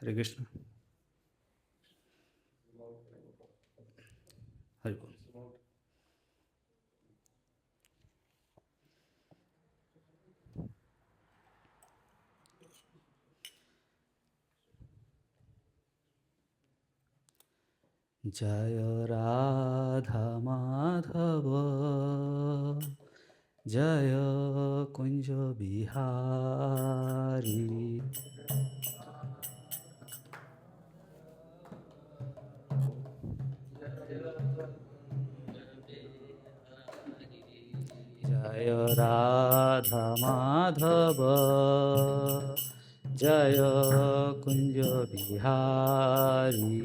हरे कृष्ण। हरि बोल। जय राधा माधव जय कुंज बिहारी। जय राधा माधव जय कुंज बिहारी।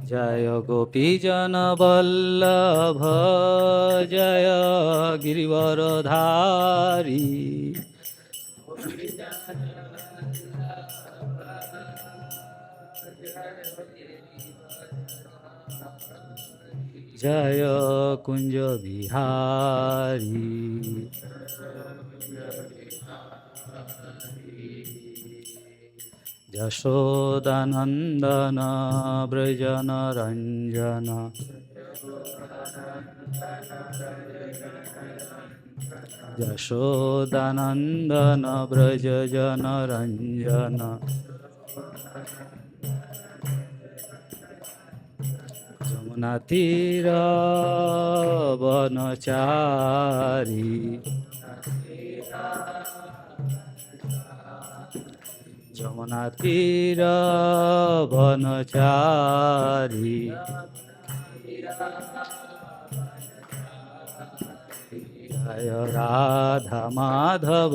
जय गोपीजन वल्लभ जय गिरिवरधारी। जय कुंज बिहारी। यशोदानंदन व्रजन रंजन यशोदानंदन व्रज जन रंजन। जमुना तीर वनचारी। जमुना तीर वनचारी। जय राधा माधव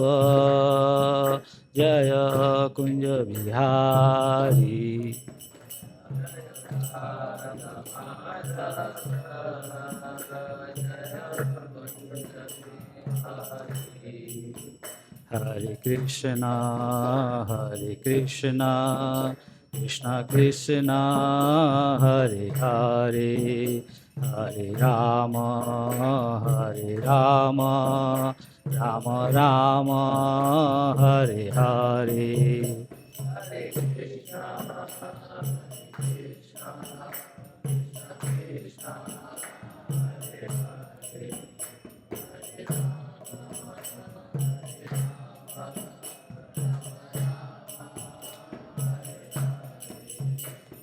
जय कुंज बिहारी। हरे कृष्णा कृष्णा कृष्णा हरे हरे हरे राम राम राम हरे हरे।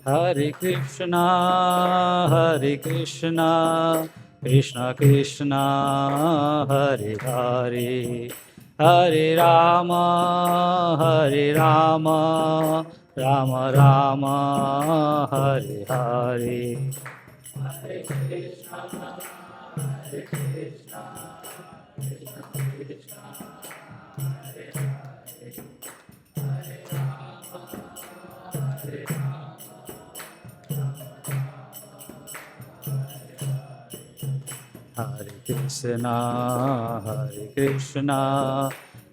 हरे कृष्णा कृष्णा कृष्णा हरे हरे हरे राम राम राम हरे हरे। हरे कृष्णा हरे कृष्णा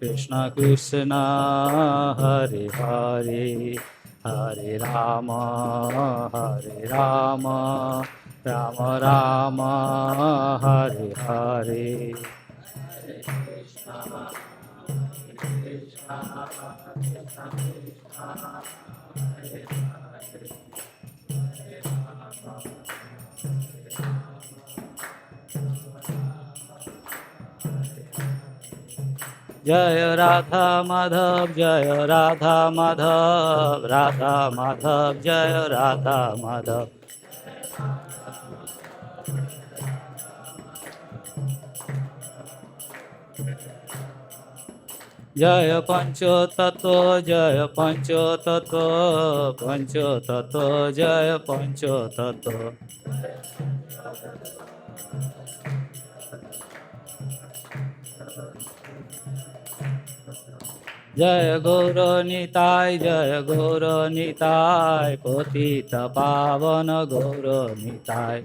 कृष्णा कृष्णा हरे हरे हरे राम राम राम हरे हरे। जय राधा माधव जय राधा माधव राधा माधव जय राधा माधव। जय पंचो तत्व जय पंचो तत्व जय पंचो तत्व। जय गौरनिताय पतित पावन गौरनिताय।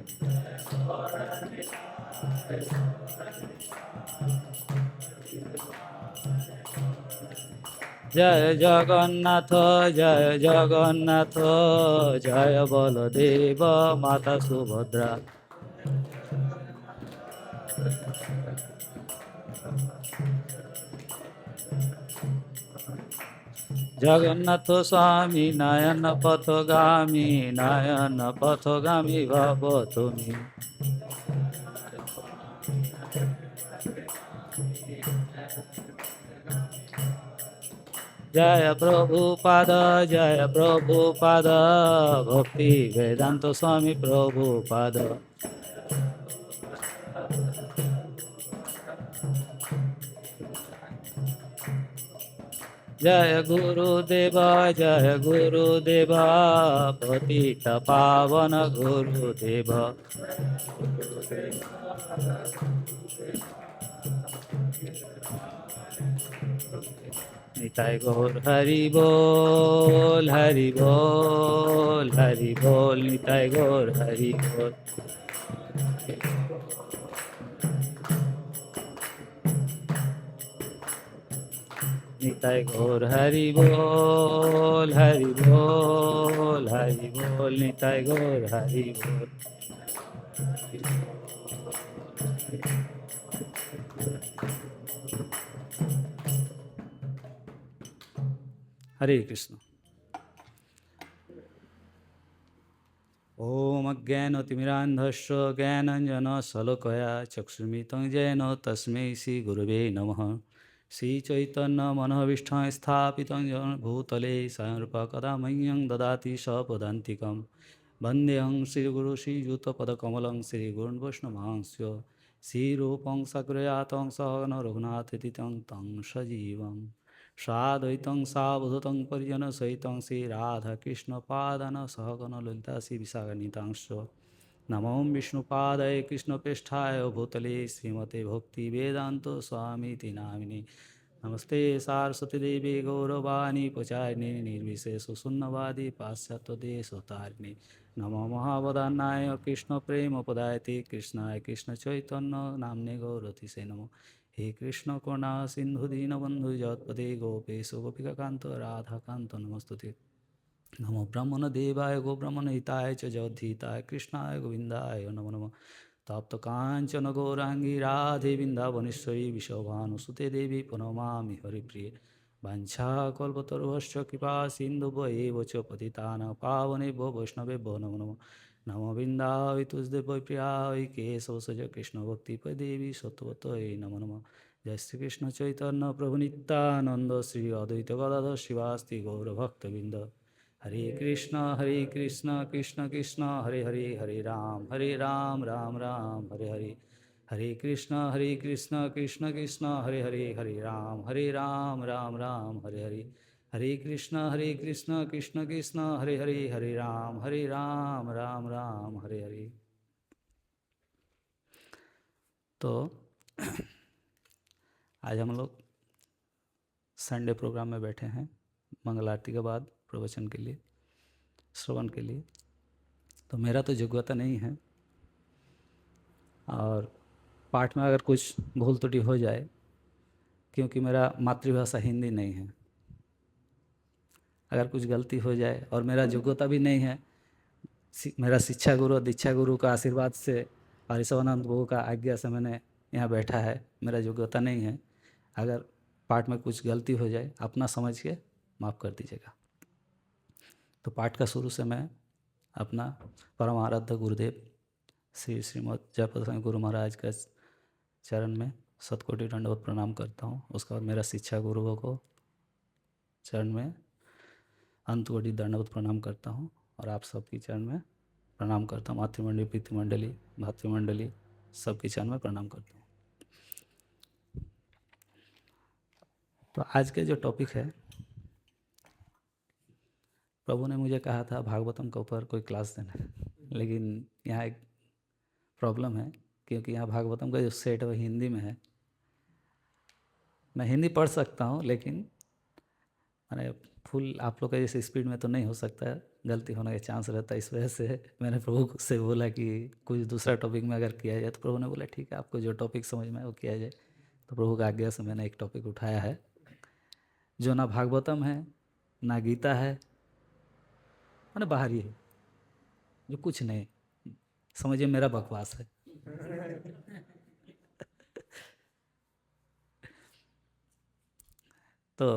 जय जगन्नाथ जय बलदेव माता सुभद्रा। জগন্নাথ স্বামী নয়ন পথগামী, নয়ন পথগামী ভব তুমি। জয় প্রভুপাদ, জয় প্রভুপাদ, ভক্তি বেদান্ত স্বামী প্রভুপাদ। জয় গুরুদেব, জয় গুরুদেব, পতিত পাবন গুরুদেব। নিতাই গৌর হরি বল, হরি বল, হরি বল, নিতাই গৌর হরি বল। নিতাই গৌর হরি বল, হরি বল, হরি বল, নিতাই গৌর হরি বল। হরে কৃষ্ণ। ओम अज्ञानतिमिरान्धस्य ज्ञानाञ्जनशलाकया चक्षुर्मिलितं येन तस्मै श्रीगुरवे नमः। श्रीचैतन्यमनोभीष्टं स्थापितं येन भूतले स्वयं रूपा कदा मह्यं ददाति स्वपदान्तिकं। वन्देऽहं श्रीगुरुं श्रीयुतपदकमलं श्रीगुरुन् वैष्णवांश्च। श्रीरूपं सग्रजातं सहगण रघुनाथादितं तं सजीवं साद्वैतं सावधूतं परिजनसहितं श्रीराधाकृष्णपादान सहगण ललिता श्रीविशाखान्वितांश्च। नमो विष्णुपादाय कृष्णप्रेष्ठाय भूतले श्रीमते भक्तिवेदान्त स्वामीति नामिने। नमस्ते सारस्वती देवी गौरवाणी प्रचारिणे निर्विशेषशून्यवादी पाश्चात्यदेशतारिणे। नमो महावदान्याय कृष्णप्रेमपदायते कृष्णाय कृष्णचैतन्य नाम्ने गौरतिसे नमो। हे कृष्ण करुणा सिंधु दीनबंधु जगत्पते गोपेश गोपिकान्त राधाकान्त नमस्तुते। नमो ब्रह्मणदेवाय गो ब्रह्मणहिताय च जगद्धिताय कृष्णाय गोविन्दाय नमो नमः। तप्त काञ्चन गौराङ्गी राधे वृन्दावनेश्वरी विशोभानुसुते देवी प्रणमामि हरिप्रिये। वाञ्छाकल्पतरुभ्यश्च कृपा सिन्धुभ्येव च पतितानां पावनेभ्यो वैष्णवेभ्यो नमो नमः। नमो बिन्दावै तुलसीदेवै प्रियायै केशवसज कृष्णभक्तिपदेवी सत्त्ववत्यै नमो नमः। जय श्री कृष्ण चैतन्य प्रभु नित्यानंद श्री अद्वैत गदाधर शिवास्ति गौरभक्तवृंद। हरे कृष्ण कृष्ण कृष्ण हरे हरे, हरे राम राम राम हरे हरे। हरे कृष्ण कृष्ण कृष्ण हरे हरे, हरे राम राम राम हरे हरे। हरे कृष्ण कृष्ण कृष्ण हरे हरे, हरे राम राम राम हरे हरे। तो आज हम लोग संडे प्रोग्राम में बैठे हैं मंगल आरती के बाद प्रवचन के लिए, श्रवण के लिए। तो मेरा तो योग्यता नहीं है और पाठ में अगर कुछ भूल त्रुटि हो जाए, क्योंकि मेरा मातृभाषा हिंदी नहीं है, अगर कुछ गलती हो जाए और मेरा योग्यता भी नहीं है, मेरा शिक्षा गुरु और दीक्षा गुरु का आशीर्वाद से और ऋषभानंद गुरु का आज्ञा से मैंने यहाँ बैठा है, मेरा योग्यता नहीं है। अगर पाठ में कुछ गलती हो जाए अपना समझ के माफ़ कर दीजिएगा। तो पाठ का शुरू से मैं अपना परम आराध्य गुरुदेव श्री श्रीमद् जयपद स्वामी गुरु महाराज का चरण में शतकोटि दंडवत प्रणाम करता हूँ। उसके बाद मेरा शिक्षा गुरुओं को चरण में अंतकोटि दंडवत प्रणाम करता हूँ और आप सबकी चरण में प्रणाम करता हूँ। मातृमंडली, पितृमंडली, भातृमंडली सबकी चरण में प्रणाम करता हूँ। तो आज के जो टॉपिक है, प्रभु ने मुझे कहा था भागवतम के ऊपर कोई क्लास देना, लेकिन यहाँ एक प्रॉब्लम है, क्योंकि यहाँ भागवतम का जो सेट है वो हिंदी में है। मैं हिंदी पढ़ सकता हूँ, लेकिन मैंने फुल आप लोग का जैसे स्पीड में तो नहीं हो सकता, गलती होने का चांस रहता है। इस वजह से मैंने प्रभु से बोला कि कुछ दूसरा टॉपिक में अगर किया जाए, तो प्रभु ने बोला ठीक है, आपको जो टॉपिक समझ में आए वो किया जाए। तो प्रभु का आज्ञा से मैंने एक टॉपिक उठाया है जो ना भागवतम है ना गीता है, मैंने बाहरी है, जो कुछ नहीं, समझिए मेरा बकवास है। तो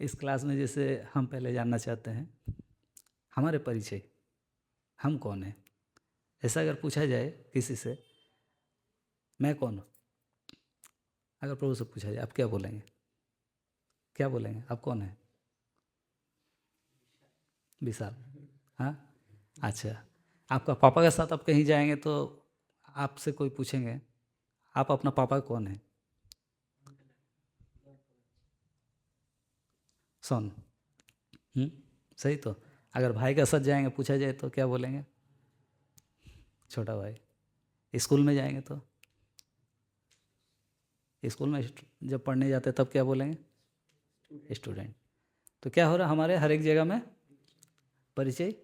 इस क्लास में जैसे हम पहले जानना चाहते हैं हमारे परिचय, हम कौन हैं। ऐसा अगर पूछा जाए किसी से, मैं कौन हूँ, अगर प्रभु से पूछा जाए आप क्या बोलेंगे? क्या बोलेंगे? आप कौन हैं? विशाल। हाँ, अच्छा। आपका पापा के साथ आप कहीं जाएंगे तो आपसे कोई पूछेंगे आप अपना पापा कौन है? सोन। सही। तो अगर भाई के साथ जाएंगे पूछा जाए तो क्या बोलेंगे? छोटा भाई। स्कूल में जाएंगे तो स्कूल में जब पढ़ने जाते तब क्या बोलेंगे? स्टूडेंट। तो क्या हो रहा हमारे हर एक जगह में परिचय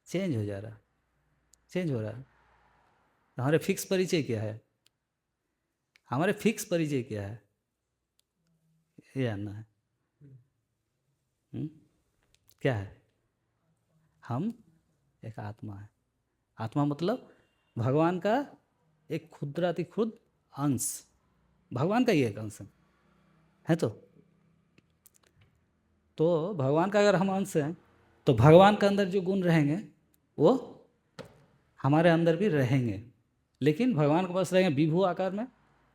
चेंज हो जा रहा, चेंज हो रहा है। हमारे फिक्स परिचय क्या है? हमारे फिक्स परिचय क्या है ये जानना है। हुँ? क्या है? हम एक आत्मा है। आत्मा मतलब भगवान का एक क्षुद्राति क्षुद्र अंश, भगवान का ही एक अंश है। तो भगवान का अगर हम अंश हैं तो भगवान के अंदर जो गुण रहेंगे वो हमारे अंदर भी रहेंगे, लेकिन भगवान के पास रहेंगे विभू आकार में,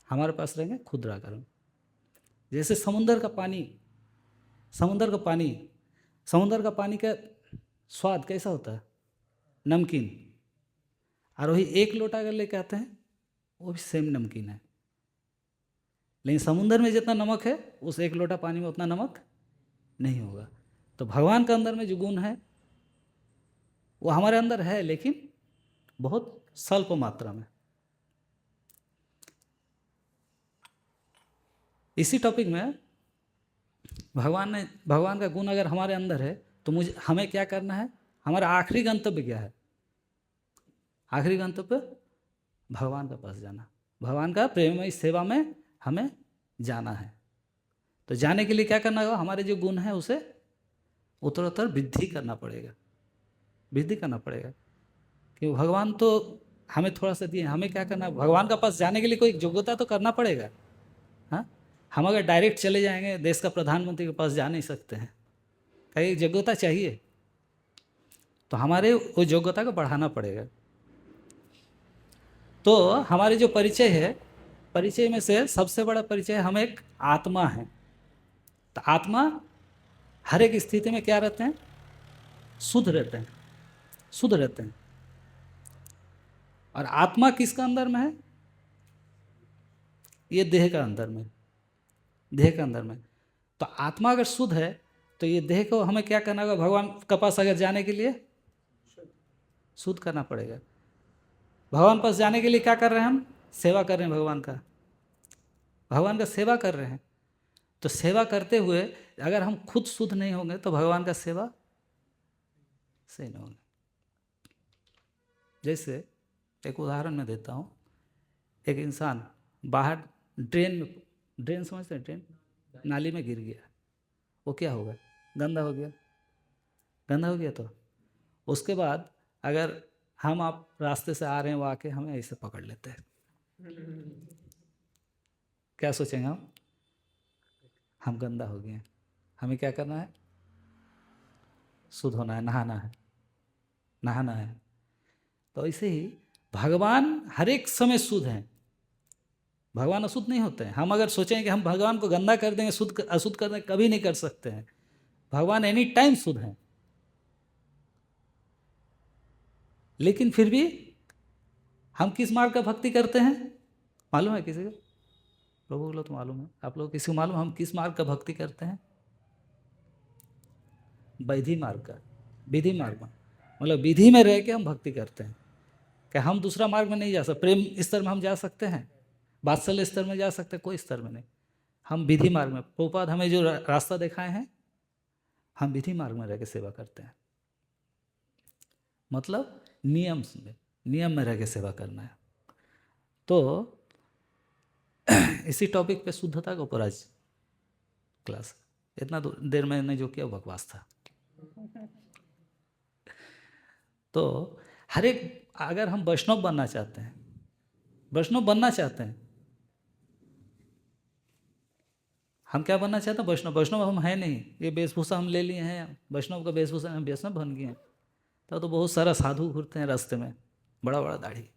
हमारे पास रहेंगे क्षुद्र आकार में। जैसे समुंदर का पानी, समुंदर का पानी, समुंदर का पानी का स्वाद कैसा होता है? नमकीन। और वही एक लोटा अगर लेके आते हैं वो भी सेम नमकीन है, लेकिन समुंदर में जितना नमक है उस एक लोटा पानी में उतना नमक नहीं होगा। तो भगवान के अंदर में जो गुण है वो हमारे अंदर है, लेकिन बहुत स्वल्प मात्रा में। इसी टॉपिक में भगवान का गुण अगर हमारे अंदर है तो हमें क्या करना है? हमारा आखिरी गंतव्य क्या है? आखिरी गंतव्य भगवान के पास जाना, भगवान का प्रेममय सेवा में हमें जाना है। तो जाने के लिए क्या करना होगा? हमारे जो गुण हैं उसे उत्तरोत्तर वृद्धि करना पड़ेगा, वृद्धि करना पड़ेगा। क्योंकि भगवान तो हमें थोड़ा सा दिए, हमें क्या करना है? भगवान के पास जाने के लिए कोई योग्यता तो करना पड़ेगा। हाँ, हम अगर डायरेक्ट चले जाएंगे देश का प्रधानमंत्री के पास जा नहीं सकते हैं, कहीं योग्यता चाहिए। तो हमारे वो योग्यता को बढ़ाना पड़ेगा। तो हमारे जो परिचय है, परिचय में से सबसे बड़ा परिचय हम एक आत्मा है। तो आत्मा हर एक स्थिति में क्या रहते हैं? शुद्ध रहते हैं, शुद्ध रहते हैं। और आत्मा किसका अंदर में है? ये देह का अंदर में, देह के अंदर में। तो आत्मा अगर शुद्ध है तो ये देह को हमें क्या करना होगा? भगवान के पास अगर जाने के लिए शुद्ध करना पड़ेगा। भगवान पास जाने के लिए क्या कर रहे हैं? हम सेवा कर रहे हैं भगवान का, भगवान का सेवा कर रहे हैं। तो सेवा करते हुए अगर हम खुद शुद्ध नहीं होंगे तो भगवान का सेवा सही नहीं होगी। जैसे एक उदाहरण मैं देता हूँ। एक इंसान बाहर ड्रेन में, ड्रेन समझते हैं? ड्रेन, नाली में गिर गया, वो क्या होगा? गंदा हो गया, गंदा हो गया। तो उसके बाद अगर हम आप रास्ते से आ रहे हैं वो आके हमें ऐसे पकड़ लेते हैं, क्या सोचेंगे हम गंदा हो गए हैं, हमें क्या करना है? शुद्ध होना है, नहाना है, नहाना है। तो ऐसे ही भगवान हर एक समय शुद्ध हैं, भगवान अशुद्ध नहीं होते हैं। हम अगर सोचें कि हम भगवान को गंदा कर देंगे, शुद्ध अशुद्ध कर देंगे, कभी नहीं कर सकते हैं। भगवान एनी टाइम शुद्ध हैं। लेकिन फिर भी हम किस मार्ग का भक्ति करते हैं? मालूम है किसी को? प्रभु को तो मालूम है, आप लोग किसी को मालूम हम किस मार्ग का भक्ति करते हैं? विधि मार्ग का, विधि मार्ग में मतलब विधि में रह के हम भक्ति करते हैं। क्या हम दूसरा मार्ग में नहीं जा सकते? प्रेम स्तर में हम जा सकते हैं, वात्सल्य स्तर में जा सकते हैं, कोई स्तर में नहीं। हम विधि मार्ग में, प्रभुपाद हमें जो रास्ता दिखाए हैं, हम विधि मार्ग में रह के सेवा करते हैं। मतलब नियम में रह के सेवा करना है। तो इसी टॉपिक पे शुद्धता के ऊपर आज क्लास, इतना देर मैंने जो किया बकवास था। तो हर एक, अगर हम वैष्णव बनना चाहते हैं, वैष्णव बनना चाहते हैं, हम क्या बनना चाहते हैं? वैष्णव। वैष्णव हम हैं नहीं, ये वेशभूषा हम ले लिए हैं, वैष्णव का वेशभूषा, हम वैष्णव बन गए हैं। तब तो बहुत सारा साधु घूरते हैं रास्ते में, बड़ा बड़ा दाढ़ी,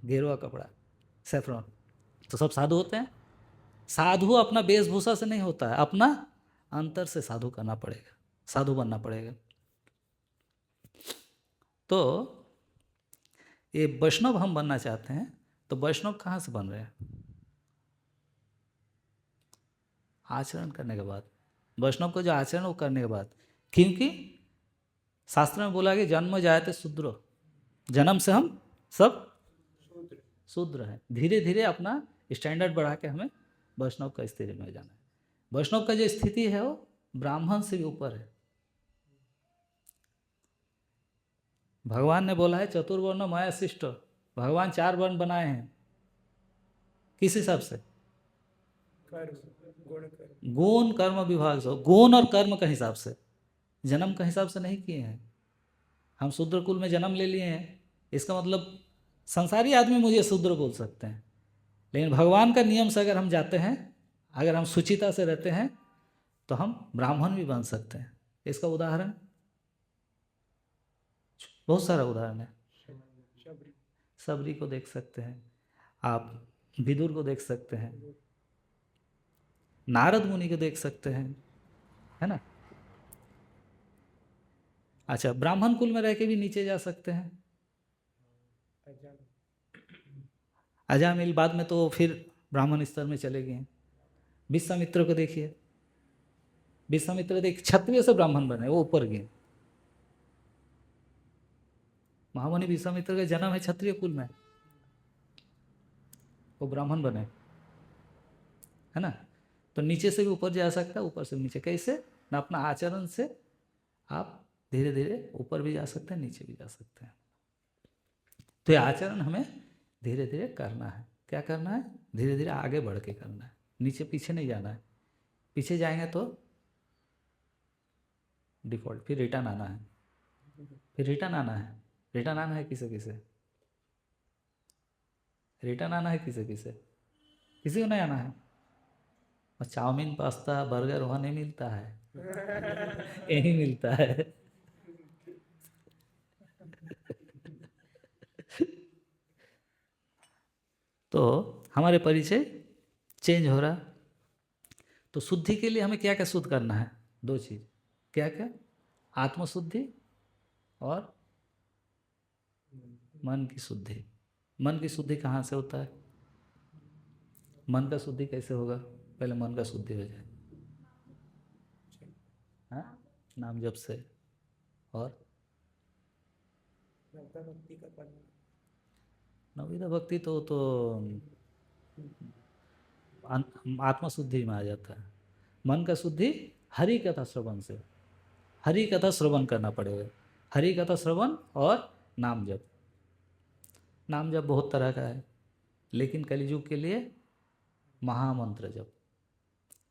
गेरुआ कपड़ा, सैफरॉन, तो सब साधु होते हैं? साधु अपना वेशभूषा से नहीं होता है, अपना अंतर से साधु करना पड़ेगा, साधु बनना पड़ेगा। तो ये वैष्णव हम बनना चाहते हैं, तो वैष्णव कहाँ से बन रहे हैं? आचरण करने के बाद। वैष्णव को जो आचरण वो करने के बाद, क्योंकि शास्त्र में बोला कि जन्म जायते शूद्र, जन्म से हम सब शूद्र हैं। धीरे धीरे अपना स्टैंडर्ड बढ़ा के हमें वैष्णव का स्थिति में जाना है। वैष्णव का जो स्थिति है वो ब्राह्मण से भी ऊपर है। भगवान ने बोला है चतुर्वर्ण माया शिष्ट, भगवान 4 वर्ण बनाए हैं। किस हिसाब से? गुण कर्म विभाग से, गुण और कर्म के हिसाब से, जन्म के हिसाब से नहीं किए हैं। हम शूद्र कुल में जन्म ले लिए हैं, इसका मतलब संसारी आदमी मुझे शूद्र बोल सकते हैं, लेकिन भगवान का नियम से अगर हम जाते हैं, अगर हम सुचिता से रहते हैं, तो हम ब्राह्मण भी बन सकते हैं। इसका उदाहरण बहुत सारा उदाहरण है। सबरी को देख सकते हैं आप, विदुर को देख सकते हैं, नारद मुनि को देख सकते हैं, है ना। अच्छा, ब्राह्मण कुल में रह के भी नीचे जा सकते हैं। अजामिल बाद में तो फिर ब्राह्मण स्तर में चले गए। विश्वामित्र को देखिए, विश्वामित्र देख क्षत्रिय से ब्राह्मण बने, वो ऊपर गए। महामुनि विश्वामित्र का जन्म है क्षत्रिय कुल में, वो ब्राह्मण बने, है ना। तो नीचे से भी ऊपर जा सकता है, ऊपर से नीचे। कैसे? ना अपना आचरण से आप धीरे धीरे ऊपर भी जा सकते हैं, नीचे भी जा सकते हैं। तो ये आचरण हमें धीरे धीरे करना है। क्या करना है? धीरे धीरे आगे बढ़ के करना है, नीचे पीछे नहीं जाना है। पीछे जाएंगे तो डिफॉल्ट, फिर रिटर्न आना है, फिर रिटर्न आना है। रिटर्न आना है किसे किसे? रिटर्न आना है किसे किसे? किसी को नहीं आना है। और चाउमीन पास्ता बर्गर वहाँ नहीं मिलता है, यही मिलता है। तो हमारे परिचय चेंज हो रहा। तो शुद्धि के लिए हमें क्या क्या शुद्ध करना है? 2 चीज़। क्या क्या? आत्मशुद्धि और मन की शुद्धि। मन की शुद्धि कहाँ से होता है? मन का शुद्धि कैसे होगा? पहले मन का शुद्धि हो जाए, हाँ, नाम जप से। और नवविधा भक्ति तो आत्मशुद्धि में आ जाता है। मन का शुद्धि हरि कथा श्रवण से, हरि कथा श्रवण करना पड़ेगा। हरि कथा श्रवण और नाम जप। नाम जप बहुत तरह का है, लेकिन कलियुग के लिए महामंत्र जप,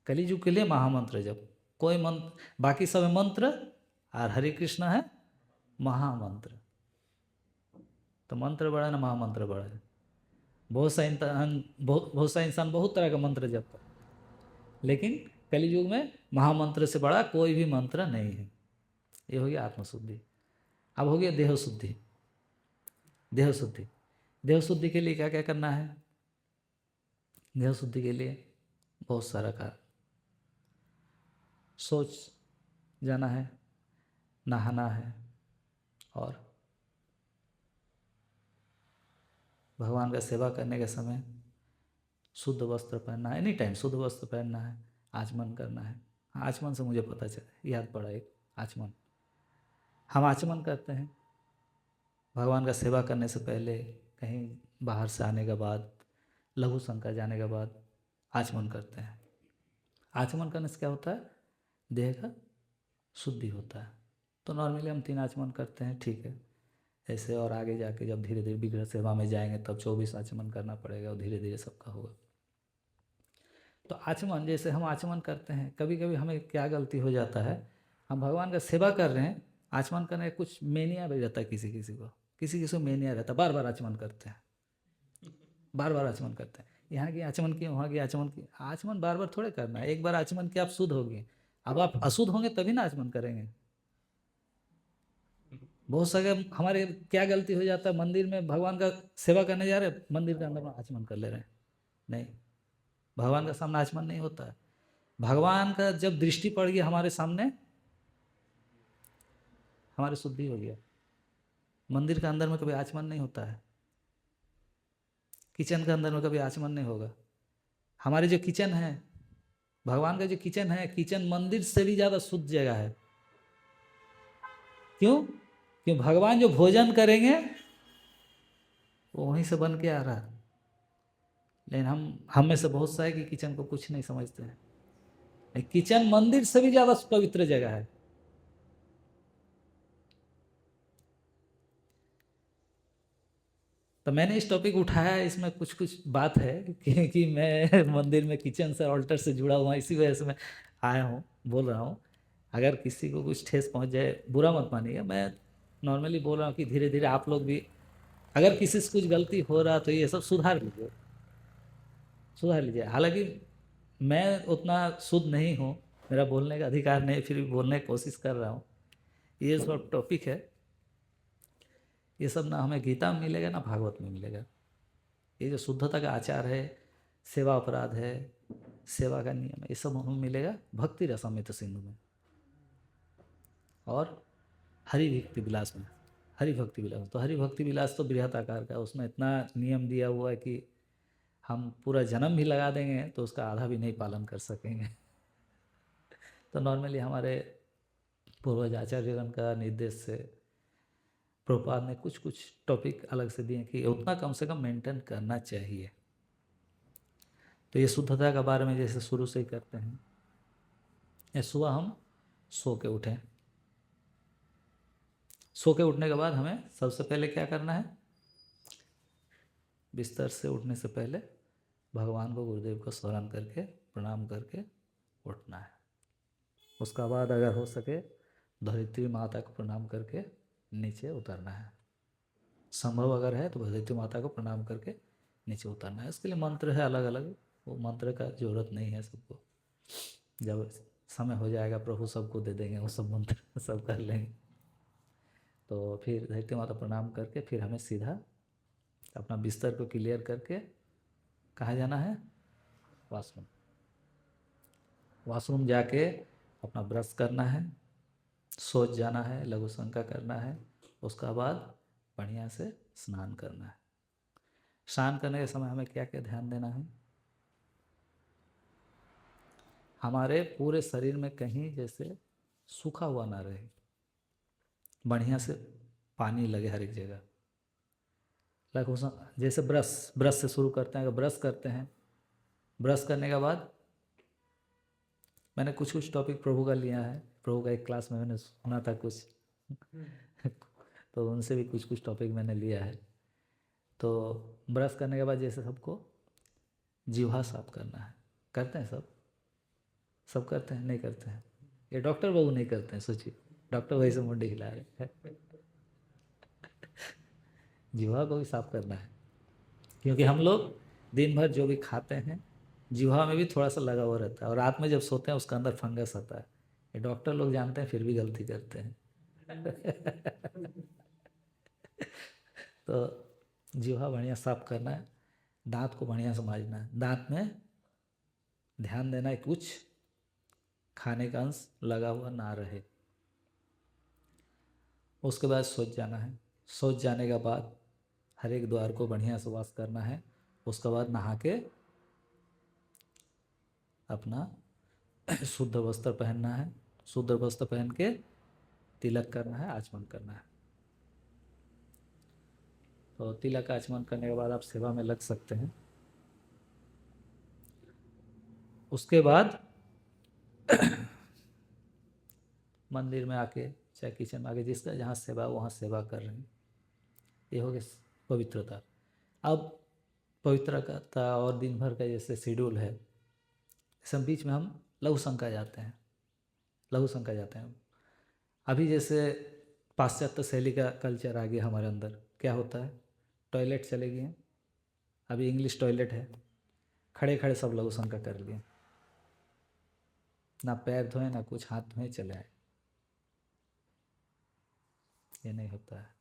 कलियुग के लिए महामंत्र जप। कोई मंत्र, बाकी सब मंत्र, और हरे कृष्ण है महामंत्र। तो मंत्र बड़ा है ना, महामंत्र बड़ा है। बहुत सा इंसान बहुत तरह का मंत्र जपता है, लेकिन कलियुग में महामंत्र से बड़ा कोई भी मंत्र नहीं है। ये हो गया आत्मशुद्धि। अब हो गया देह शुद्धि। देह शुद्धि, देह शुद्धि के लिए क्या क्या करना है? देह शुद्धि के लिए बहुत सारा कार्य। सोच जाना है, नहाना है, और भगवान का सेवा करने के समय शुद्ध वस्त्र पहनना है। एनी टाइम शुद्ध वस्त्र पहनना है, आचमन करना है। आचमन से मुझे पता चला, याद पड़ा एक आचमन। हम आचमन करते हैं भगवान का सेवा करने से पहले, कहीं बाहर से आने के बाद, लघु शंकर जाने के बाद आचमन करते हैं। आचमन करने से क्या होता है? देह का शुद्धि होता है। तो नॉर्मली हम 3 आचमन करते हैं, ठीक है। ऐसे और आगे जाके जब धीरे धीरे विग्रह सेवा में जाएंगे तब 24 आचमन करना पड़ेगा, और धीरे धीरे सबका होगा। तो आचमन, जैसे हम आचमन करते हैं, कभी कभी हमें क्या गलती हो जाता है, हम भगवान का सेवा कर रहे हैं, आचमन करने का कुछ मेनिया भी रहता है किसी किसी को मेनिया रहता है, बार बार आचमन करते हैं, बार बार आचमन करते हैं। यहाँ की आचमन की, वहाँ की आचमन की। आचमन बार बार थोड़े करना है, एक बार आचमन किया आप शुद्ध होंगे। अब आप अशुद्ध होंगे तभी ना आचमन करेंगे। बहुत सारे हमारे क्या गलती हो जाता है, मंदिर में भगवान का सेवा करने जा रहे हैं, मंदिर के अंदर में आचमन कर ले रहे हैं। नहीं, भगवान का सामने आचमन नहीं होता है। भगवान का जब दृष्टि पड़ गई हमारे सामने, हमारी शुद्धि हो गया। मंदिर के अंदर में कभी आचमन नहीं होता है, किचन के अंदर में कभी आचमन नहीं होगा। हमारे जो किचन है, भगवान का जो किचन है, किचन मंदिर से भी ज़्यादा शुद्ध जगह है। क्यों? क्यों? भगवान जो भोजन करेंगे वो वहीं से बन के आ रहा है। लेकिन हम में से बहुत सा है कि किचन को कुछ नहीं समझते हैं। किचन मंदिर से भी ज़्यादा पवित्र जगह है। तो मैंने इस टॉपिक उठाया, इसमें कुछ कुछ बात है कि मैं मंदिर में किचन से, ऑल्टर से जुड़ा हुआ, इसी वजह से मैं आया हूँ, बोल रहा हूँ। अगर किसी को कुछ ठेस पहुँच जाए बुरा मत मानिएगा, मैं नॉर्मली बोल रहा हूँ कि धीरे धीरे आप लोग भी, अगर किसी से कुछ गलती हो रहा तो ये सब सुधार लीजिए, सुधार लीजिए। हालांकि मैं उतना शुद्ध नहीं हूँ, मेरा बोलने का अधिकार नहीं, फिर भी बोलने की कोशिश कर रहा हूँ। ये सब टॉपिक है, ये सब ना हमें गीता में मिलेगा ना भागवत में मिलेगा। ये जो शुद्धता का आचार है, सेवा अपराध है, सेवा का नियम है, ये सब हमें मिलेगा भक्ति रसामृत सिंधु में और हरि भक्ति विलास में। हरि भक्ति विलास, तो हरि भक्ति विलास तो बृहत आकार का, उसमें इतना नियम दिया हुआ है कि हम पूरा जन्म भी लगा देंगे तो उसका आधा भी नहीं पालन कर सकेंगे। तो नॉर्मली हमारे पूर्वज आचार्यगण का निर्देश से प्रभुपाद ने कुछ कुछ टॉपिक अलग से दिए कि उतना कम से कम मेंटेन करना चाहिए। तो ये शुद्धता के बारे में जैसे शुरू से ही करते हैं, या सुबह हम सो के उठें, सो के उठने के बाद हमें सबसे पहले क्या करना है, बिस्तर से उठने से पहले भगवान को, गुरुदेव को स्मरण करके, प्रणाम करके उठना है। उसका बाद अगर हो सके धरित्री माता को प्रणाम करके नीचे उतरना है। संभव अगर है तो धरित्री माता को प्रणाम करके नीचे उतरना है। इसके लिए मंत्र है अलग अलग, वो मंत्र का जरूरत नहीं है सबको। जब समय हो जाएगा प्रभु सबको दे देंगे वो सब मंत्र, सब कर लेंगे। तो फिर धरित्री माता प्रणाम करके फिर हमें सीधा अपना बिस्तर को क्लियर करके कहाँ जाना है, वॉशरूम। वॉशरूम जाके अपना ब्रश करना है, शौच जाना है, लघु शंका करना है। उसका बाद बढ़िया से स्नान करना है। स्नान करने के समय हमें क्या क्या ध्यान देना है, हमारे पूरे शरीर में कहीं जैसे सूखा हुआ ना रहे, बढ़िया से पानी लगे हर एक जगह। लघु जैसे ब्रश से शुरू करते हैं, अगर ब्रश करते हैं, ब्रश करने के बाद मैंने कुछ कुछ टॉपिक प्रभु का लिया है, प्रभु का एक क्लास में मैंने सुना था कुछ तो उनसे भी कुछ कुछ टॉपिक मैंने लिया है। तो ब्रश करने के बाद जैसे सबको जीवा साफ करना है, करते हैं सब, सब करते हैं, नहीं करते हैं? ये डॉक्टर बाबू नहीं करते हैं, सोचिए, डॉक्टर वही से मुंडी हिला रहे हैं। जीवा को भी साफ करना है, क्योंकि हम लोग दिन भर जो भी खाते हैं जीवा में भी थोड़ा सा लगा हुआ रहता है, और रात में जब सोते हैं उसका अंदर फंगस आता है। ये डॉक्टर लोग जानते हैं, फिर भी गलती करते हैं। तो जीवा बढ़िया साफ करना है, दांत को बढ़िया से मांजना है, दांत में ध्यान देना है कुछ खाने का अंश लगा हुआ ना रहे। उसके बाद शौच जाना है, शौच जाने के बाद हर एक द्वार को बढ़िया से वॉश करना है। उसके बाद नहा के अपना शुद्ध वस्त्र पहनना है, शुद्ध वस्त्र पहन के तिलक करना है, आचमन करना है। तो तिलक आचमन करने के बाद आप सेवा में लग सकते हैं। उसके बाद मंदिर में आके, चाहे किचन में आके, जिसका जहाँ सेवा वहाँ सेवा कर रहे हैं, ये हो गया पवित्रता। अब पवित्रता और दिन भर का जैसे शेड्यूल है, सब बीच में हम लघु शंका जाते हैं, लघु शंका जाते हैं। अभी जैसे पाश्चात्य शैली का कल्चर आ गया हमारे अंदर, क्या होता है, टॉयलेट चले गए हैं, अभी इंग्लिश टॉयलेट है, खड़े खड़े सब लघु शंका कर लिए, ना पैर धोए ना कुछ, हाथ धोए चले आए। ये नहीं होता है।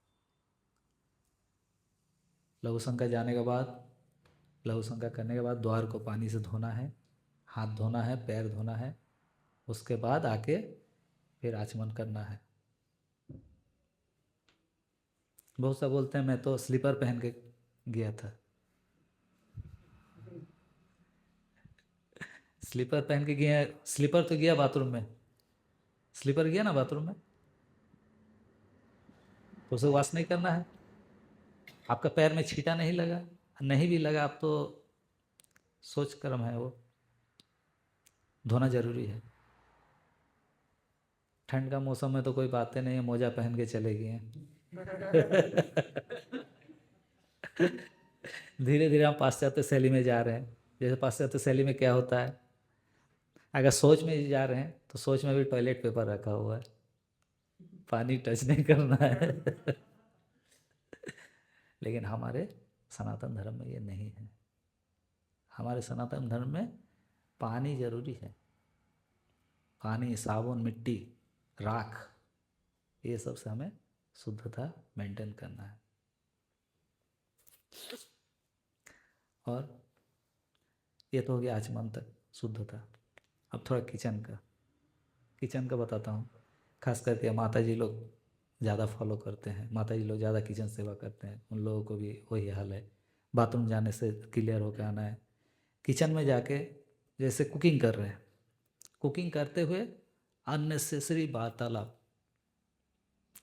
लघु शंका जाने के बाद, लघु शंका करने के बाद द्वार को पानी से धोना है, हाथ धोना है, पैर धोना है, उसके बाद आके फिर आचमन करना है। बहुत सा बोलते हैं मैं तो स्लीपर पहन के गया था। स्लीपर पहन के गया, स्लीपर तो गया बाथरूम में, स्लीपर गया ना बाथरूम में, तो उसे वॉश नहीं करना है। आपका पैर में छींटा नहीं लगा, नहीं भी लगा आप तो सोच कर्म है, वो धोना जरूरी है। ठंड का मौसम में तो कोई बातें नहीं है, मोजा पहन के चले गए हैं। धीरे धीरे हम पाश्चात्य शैली में जा रहे हैं। जैसे पाश्चात्य शैली में क्या होता है, अगर सोच में जा रहे हैं तो सोच में भी टॉयलेट पेपर रखा हुआ है, पानी टच नहीं करना है। लेकिन हमारे सनातन धर्म में ये नहीं है। हमारे सनातन धर्म में पानी जरूरी है। पानी, साबुन, मिट्टी, राख, ये सब से हमें शुद्धता मेंटेन करना है। और ये तो हो गया आचमन तक शुद्धता। अब थोड़ा किचन का बताता हूँ। खास करके माता जी लोग ज़्यादा फॉलो करते हैं, माता जी लोग ज़्यादा किचन सेवा करते हैं, उन लोगों को भी वही हाल है। बाथरूम जाने से क्लियर होकर आना है। किचन में जाके जैसे कुकिंग कर रहे हैं, कुकिंग करते हुए अननेसेसरी वार्तालाप,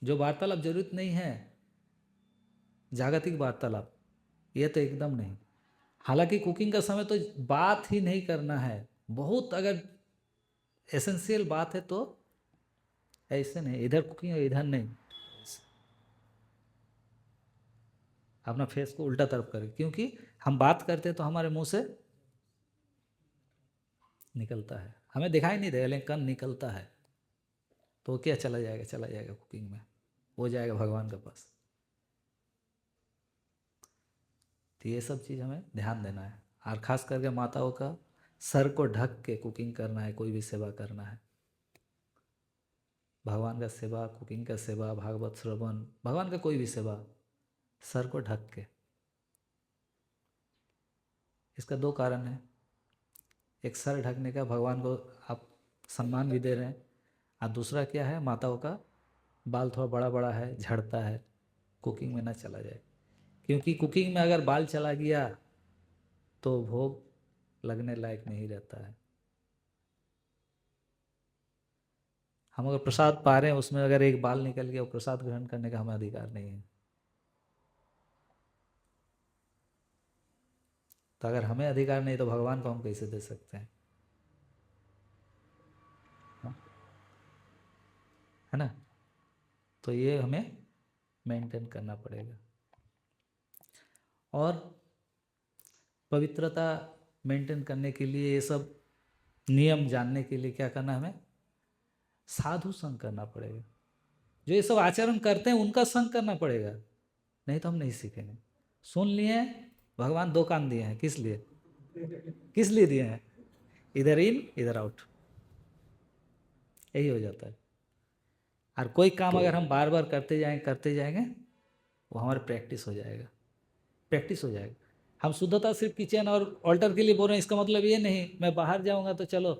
जो वार्तालाप जरूरत नहीं है, जागतिक वार्तालाप, ये तो एकदम नहीं। हालांकि कुकिंग का समय तो बात ही नहीं करना है, बहुत अगर एसेंशियल बात है तो ऐसे नहीं, इधर कुकिंग है इधर नहीं, अपना फेस को उल्टा तरफ करें, क्योंकि हम बात करते हैं तो हमारे मुंह से निकलता है, हमें दिखाई नहीं देगा लेकिन कण निकलता है, तो क्या चला जाएगा कुकिंग में, वो जाएगा भगवान के पास। तो ये सब चीज़ हमें ध्यान देना है। और ख़ास करके माताओं का सर को ढक के कुकिंग करना है, कोई भी सेवा करना है। भगवान का सेवा, कुकिंग का सेवा, भागवत श्रवण, भगवान का कोई भी सेवा, सर को ढक के। इसका दो कारण है, एक सर ढकने का, भगवान को आप सम्मान भी दे रहे हैं, और दूसरा क्या है, माताओं का बाल थोड़ा बड़ा बड़ा है, झड़ता है, कुकिंग में ना चला जाए, क्योंकि कुकिंग में अगर बाल चला गया तो भोग लगने लायक नहीं रहता है। हम अगर प्रसाद पा रहे हैं, उसमें अगर एक बाल निकल गया, वो प्रसाद ग्रहण करने का हमें अधिकार नहीं है। तो अगर हमें अधिकार नहीं तो भगवान को हम कैसे दे सकते हैं, है ना। तो ये हमें मेंटेन करना पड़ेगा। और पवित्रता मेंटेन करने के लिए, ये सब नियम जानने के लिए क्या करना, हमें साधु संग करना पड़ेगा। जो ये सब आचरण करते हैं उनका संग करना पड़ेगा, नहीं तो हम नहीं सीखेंगे। सुन लिए, भगवान दो कान दिए हैं, किस लिए, किस लिए दिए हैं, इधर इन इधर आउट, यही हो जाता है। और कोई काम अगर हम बार बार करते जाएंगे वो हमारी प्रैक्टिस हो जाएगा, प्रैक्टिस हो जाएगा। हम शुद्धता सिर्फ किचन और ऑल्टर के लिए बोल रहे हैं, इसका मतलब ये नहीं मैं बाहर जाऊंगा तो चलो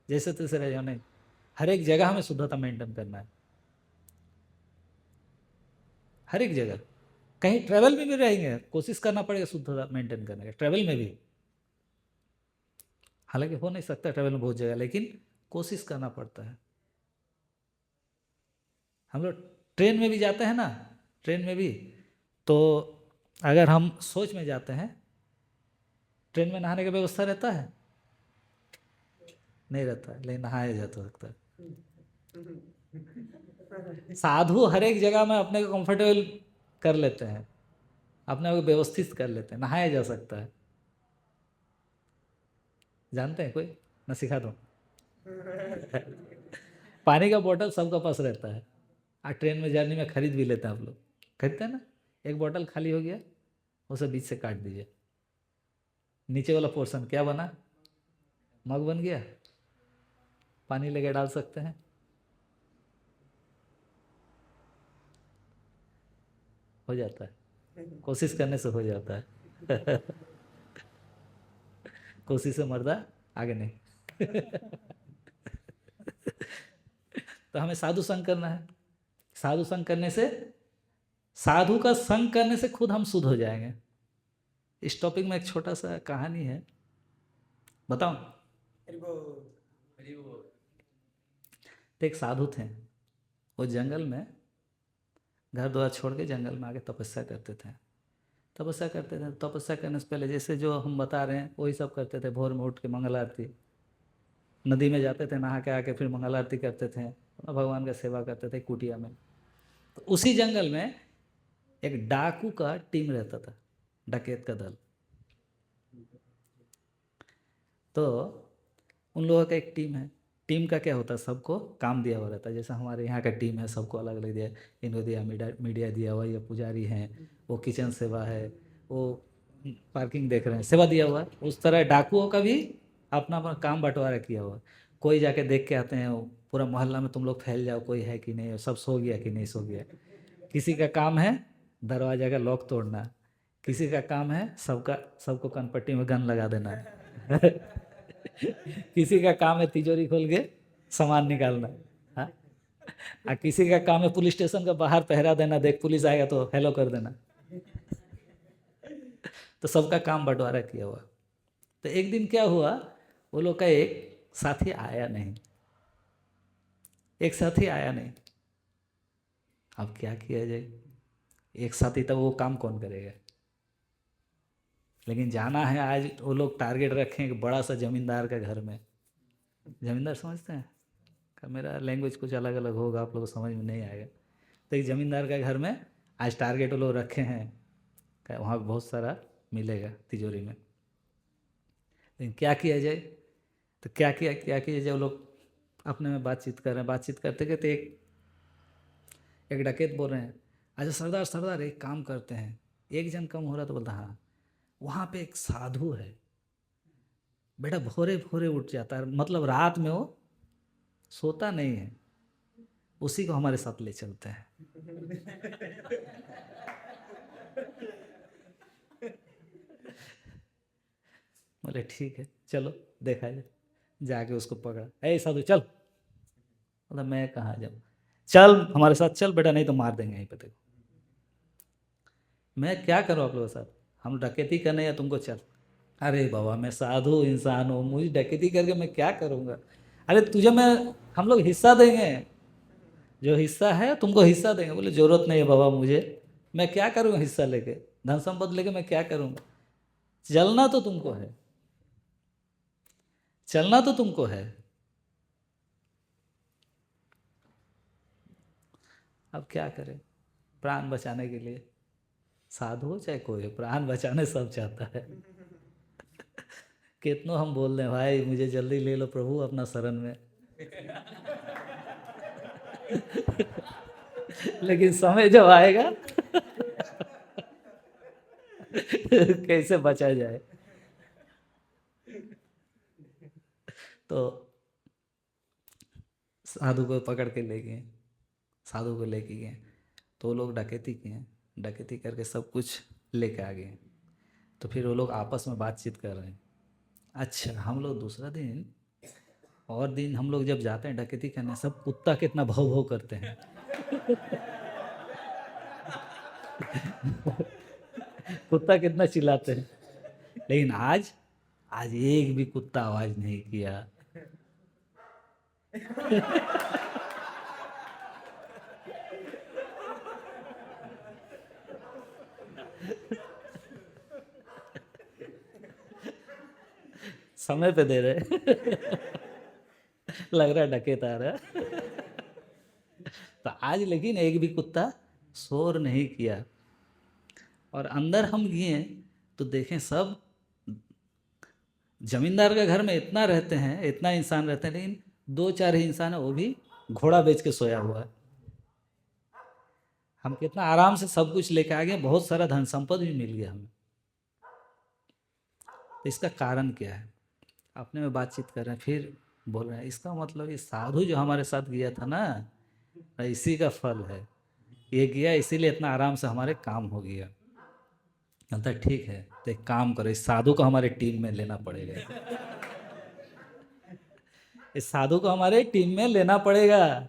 जैसे तैसे रह जाओ, नहीं। हर एक जगह हमें शुद्धता मेंटेन करना है, हर एक जगह। कहीं ट्रैवल में भी रहेंगे, कोशिश करना पड़ेगा शुद्धता मेंटेन करने का, ट्रैवल में भी। हालांकि हो नहीं सकता ट्रैवल में बहुत जगह, लेकिन कोशिश करना पड़ता है। हम लोग ट्रेन में भी जाते हैं ना, ट्रेन में भी तो अगर हम सोच में जाते हैं, ट्रेन में नहाने का व्यवस्था रहता है, नहीं रहता है, लेकिन नहाया जा सकता है। साधु हर एक जगह में अपने को कंफर्टेबल कर लेते हैं, अपने को व्यवस्थित कर लेते हैं, नहाया जा सकता है। जानते हैं कोई, ना सिखा दूँ। पानी का बोतल सबका पास रहता है, और ट्रेन में जर्नी में खरीद भी लेते हैं आप लोग, खरीदते हैं ना। एक बोतल खाली हो गया, उसे बीच से काट दीजिए, नीचे वाला पोर्शन क्या बना, मग बन गया, पानी लेके डाल सकते हैं, हो जाता है, कोशिश करने से हो जाता है। कोशिश से मर्दा आगे नहीं। तो हमें साधु संग करना है। साधु संग करने से, साधु का संग करने से खुद हम शुद्ध हो जाएंगे। इस टॉपिक में एक छोटा सा कहानी है, बताऊं? तो एक साधु थे, वो जंगल में घर द्वार छोड़ के जंगल में आके तपस्या करते थे। तपस्या करते थे, तपस्या करने से पहले जैसे जो हम बता रहे हैं वही सब करते थे। भोर में उठ के मंगल आरती, नदी में जाते थे, नहा के आके फिर मंगल आरती करते थे, भगवान का सेवा करते थे कुटिया में। तो उसी जंगल में एक डाकू का टीम रहता था, डकैत का दल। तो उन लोगों का एक टीम है। टीम का क्या होता है, सबको काम दिया हुआ रहता है। जैसे हमारे यहाँ का टीम है, सबको अलग अलग दिया, इनको दिया मीडिया दिया हुआ, ये पुजारी हैं, वो किचन सेवा है, वो पार्किंग देख रहे हैं, सेवा दिया हुआ है। उस तरह डाकुओं का भी अपना अपना काम बंटवारा किया हुआ है। कोई जाके देख के आते हैं, पूरा मोहल्ला में तुम लोग फैल जाओ, कोई है कि नहीं, सब सो गया कि नहीं सो गया। किसी का काम है दरवाजा का लॉक तोड़ना, किसी का काम है सबको कनपट्टी में गन लगा देना है। किसी का काम है तिजोरी खोल के सामान निकालना, हाँ। और किसी का काम है पुलिस स्टेशन का बाहर पहरा देना, देख पुलिस आएगा तो हेलो कर देना। तो सबका काम बंटवारा किया हुआ। तो एक दिन क्या हुआ, वो लोग का एक साथी आया नहीं, एक साथी आया नहीं। अब क्या किया जाए, एक साथी तब वो काम कौन करेगा। लेकिन जाना है आज, वो लोग टारगेट रखें कि बड़ा सा जमींदार का घर में, जमींदार समझते हैं का, मेरा लैंग्वेज कुछ अलग अलग होगा, आप लोगों को समझ में नहीं आएगा। तो एक जमींदार का घर में आज टारगेट वो लोग रखे हैं, वहाँ बहुत सारा मिलेगा तिजोरी में। लेकिन क्या किया जाए, तो क्या किया जाए, वो लोग अपने में बातचीत कर रहे हैं। बातचीत करते करते एक डकैत बोल रहे हैं, अच्छा सरदार सरदार एक काम करते हैं, एक जन कम हो रहा। तो बोलता हाँ, वहाँ पे एक साधु है बेटा, भोरे भोरे उठ जाता है, मतलब रात में वो सोता नहीं है, उसी को हमारे साथ ले चलते हैं। बोले ठीक है चलो देखा जाए। जाके उसको पकड़ा, ऐ साधु चल। बोला मैं कहाँ जाऊँ, चल हमारे साथ चल बेटा, नहीं तो मार देंगे यहीं पे तेको। मैं क्या करूँ आप लोगों के साथ, हम डकैती करने या तुमको चल। अरे बाबा मैं साधु इंसान हूँ, मुझे डकैती करके मैं क्या करूँगा। अरे तुझे मैं, हम लोग हिस्सा देंगे, जो हिस्सा है तुमको हिस्सा देंगे। बोले जरूरत नहीं है बाबा मुझे, मैं क्या करूँगा हिस्सा लेके, धन संपत्ति लेके मैं क्या करूँगा। चलना तो तुमको है, चलना तो तुमको है। अब क्या करें, प्राण बचाने के लिए, साधु हो चाहे कोई हो, प्राण बचाने सब चाहता है। कितनों हम बोल रहे हैं भाई मुझे जल्दी ले लो प्रभु अपना शरण में। लेकिन समय जब आएगा कैसे बचा जाए। तो साधु को पकड़ के ले गए, साधु को लेके गए। तो वो लोग डकैती किए, डकैती करके सब कुछ लेके आ गए। तो फिर वो लोग आपस में बातचीत कर रहे हैं। अच्छा हम लोग दूसरा दिन और दिन हम लोग जब जाते हैं डकैती करने, सब कुत्ता कितना भौ भौ करते हैं। कुत्ता कितना चिल्लाते हैं। लेकिन आज, आज एक भी कुत्ता आवाज नहीं किया। समय पे दे रहे। लग रहा है डकैत आ रहा है। तो आज लेकिन एक भी कुत्ता शोर नहीं किया। और अंदर हम गए तो देखें सब जमींदार के घर में इतना रहते हैं, इतना इंसान रहते हैं, लेकिन दो चार ही इंसान है, वो भी घोड़ा बेच के सोया हुआ है। हम कितना आराम से सब कुछ लेके आ गए, बहुत सारा धन संपत्ति भी मिल गया हमें। तो इसका कारण क्या है? अपने में बातचीत कर रहे हैं, फिर बोल रहे हैं इसका मतलब ये साधु जो हमारे साथ गया था ना, इसी का फल है, ये गया इसीलिए इतना आराम से हमारे काम हो गया। कहता है ठीक है, तो एक काम करो, इस साधु को हमारे टीम में लेना पड़ेगा। इस साधु को हमारे टीम में लेना पड़ेगा।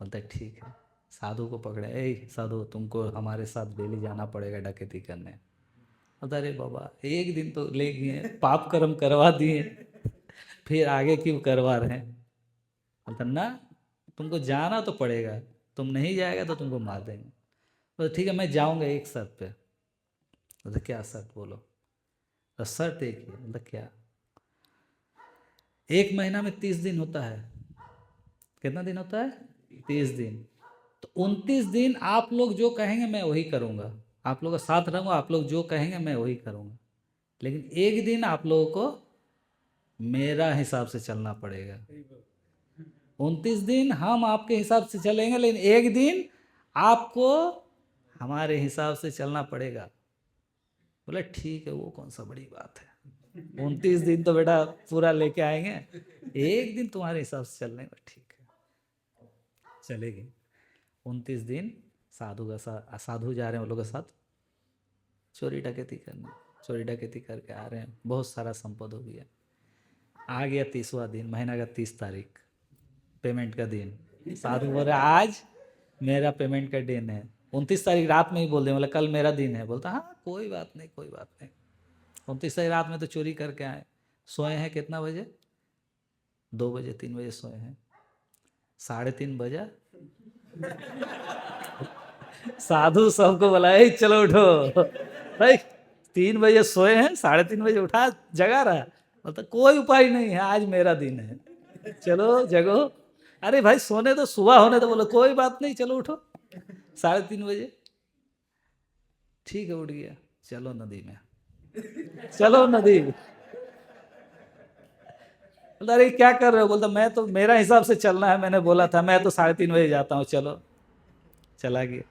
बोलता है ठीक है। साधु को पकड़े, ए साधु तुमको हमारे साथ डेली जाना पड़ेगा डकैती करने। बोलता अरे बाबा एक दिन तो ले गए, पाप कर्म करवा दिए, फिर आगे क्यों करवा रहे हैं? बोलता ना, तुमको जाना तो पड़ेगा, तुम नहीं जाएगा तो तुमको मार देंगे। बोलता ठीक है मैं जाऊंगा एक शर्त पे। बोलता क्या शर्त बोलो? तो शर्त एक ही। बोलता क्या? एक महीना में 30 दिन होता है। कितना दिन होता है? 30 दिन। तो 29 दिन आप लोग जो कहेंगे मैं वही करूँगा, आप लोगों का साथ रहूँगा, आप लोग जो कहेंगे मैं वही करूँगा। लेकिन एक दिन आप लोगों को मेरा हिसाब से चलना पड़ेगा। 29 दिन हम आपके हिसाब से चलेंगे, लेकिन एक दिन आपको हमारे हिसाब से चलना पड़ेगा। बोले ठीक है, वो कौन सा बड़ी बात है, 29 दिन तो बेटा पूरा लेके आएंगे, एक दिन तुम्हारे हिसाब से चलने का ठीक है, चलेगी। 29 दिन साधु का साधु जा रहे हैं वो लोग के साथ चोरी डकैती करने। चोरी डकैती करके आ रहे हैं, बहुत सारा संपद हो गया। आ गया 30वां दिन, महीना का 30 तारीख, पेमेंट का दिन। साधु बोल रहे आज मेरा पेमेंट का दिन है। 29 तारीख रात में ही बोल दे, बोला कल मेरा दिन है। बोलता हाँ कोई बात नहीं, कोई बात नहीं। 29 तारीख रात में तो चोरी करके आए, सोए हैं कितना बजे? 2 बजे 3 बजे सोए हैं। 3:30 बजा, साधु सबको बुलाए चलो उठो। भाई 3 बजे सोए हैं, 3:30 बजे उठा, जगा रहा। बोलता कोई उपाय नहीं है, आज मेरा दिन है, चलो जगो। अरे भाई सोने तो सुबह होने तो। बोलो कोई बात नहीं, चलो उठो 3:30 बजे। ठीक है उठ गया, चलो नदी में, चलो नदी। बोलता अरे क्या कर रहे हो? बोलता मैं तो मेरा हिसाब से चलना है, मैंने बोला था, मैं तो 3:30 बजे जाता हूँ, चलो। चला गया।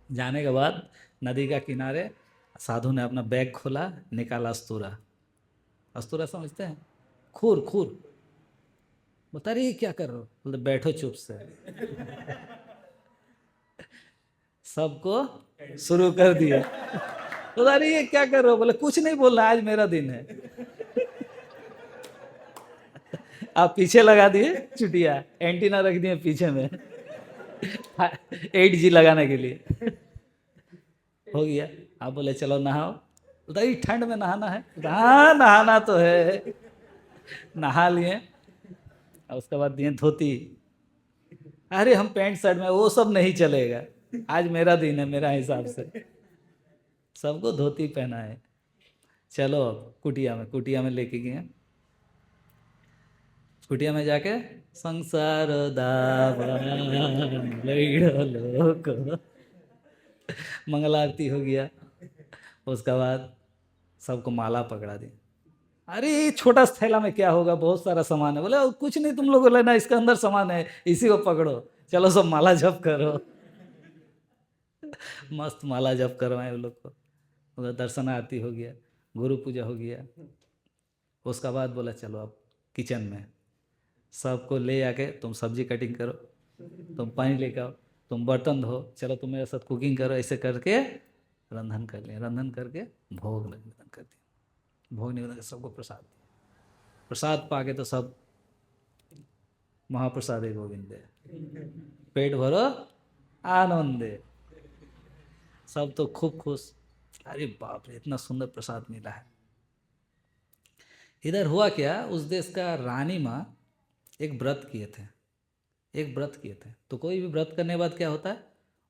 जाने के बाद नदी का किनारे साधु ने अपना बैग खोला, निकाला अस्तूरा। अस्तूरा समझते हैं? खूर, खूर। बोलता अरे क्या कर रहे हो? बोलते बैठो चुप से। सबको शुरू कर दिया। बोला अरे ये क्या कर रहे हो? बोले कुछ नहीं बोलना, आज मेरा दिन है। आप पीछे लगा दिए चुटिया, एंटीना रख दिए पीछे में 8G लगाने के लिए। हो गया। आप बोले चलो नहाओ। बोलता ठंड में नहाना है? हाँ नहाना तो है। नहा लिए और उसके बाद दिए धोती। अरे हम पैंट शर्ट में, वो सब नहीं चलेगा, आज मेरा दिन है, मेरा हिसाब से। सबको धोती पहना है। चलो अब कुटिया में लेके गए। कुटिया में जाके संसार लोक मंगल आरती हो गया। उसके बाद सबको माला पकड़ा दी। अरे छोटा थैला में क्या होगा, बहुत सारा सामान है। बोले कुछ नहीं, तुम लोग लेना, इसके अंदर सामान है, इसी को पकड़ो, चलो सब माला जप करो। मस्त माला जप करवाए वो लोग को। उधर दर्शन आरती हो गया, गुरु पूजा हो गया। उसका बाद बोला चलो अब किचन में, सबको ले आके तुम सब्जी कटिंग करो, तुम पानी लेके आओ, तुम बर्तन धो, चलो तुम मेरे साथ कुकिंग करो। ऐसे करके रंधन कर लिया। रंधन करके भोग निवेदन कर दिया। भोग निवेदन करके सबको प्रसाद दिया। प्रसाद पाके तो सब महाप्रसाद है गोविंदे, पेट भरो आनंदे। सब तो खूब खुश। अरे बाप रे इतना सुंदर प्रसाद मिला है। इधर हुआ क्या, उस देश का रानी माँ एक व्रत किए थे। एक व्रत किए थे, तो कोई भी व्रत करने के बाद क्या होता है,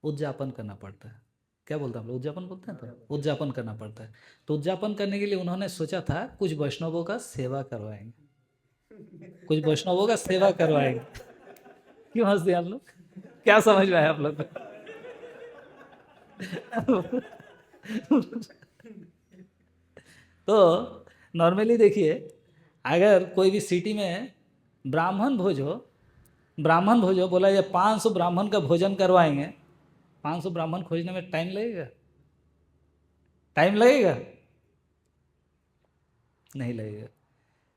उद्यापन करना पड़ता है। क्या बोलते हैं हम लोग? उद्यापन बोलते हैं। तो उद्यापन करना पड़ता है। तो उद्यापन करने के लिए उन्होंने सोचा था कुछ वैष्णवों का सेवा करवाएंगे, कुछ वैष्णवों का सेवा करवाएंगे। क्यों हंस दिए आप लोग? क्या समझ में आया आप लोग? तो नॉर्मली देखिए, अगर कोई भी सिटी में ब्राह्मण भोज हो, बोला ये 500 ब्राह्मण का भोजन करवाएंगे, 500 ब्राह्मण खोजने में टाइम लगेगा? टाइम लगेगा? नहीं लगेगा।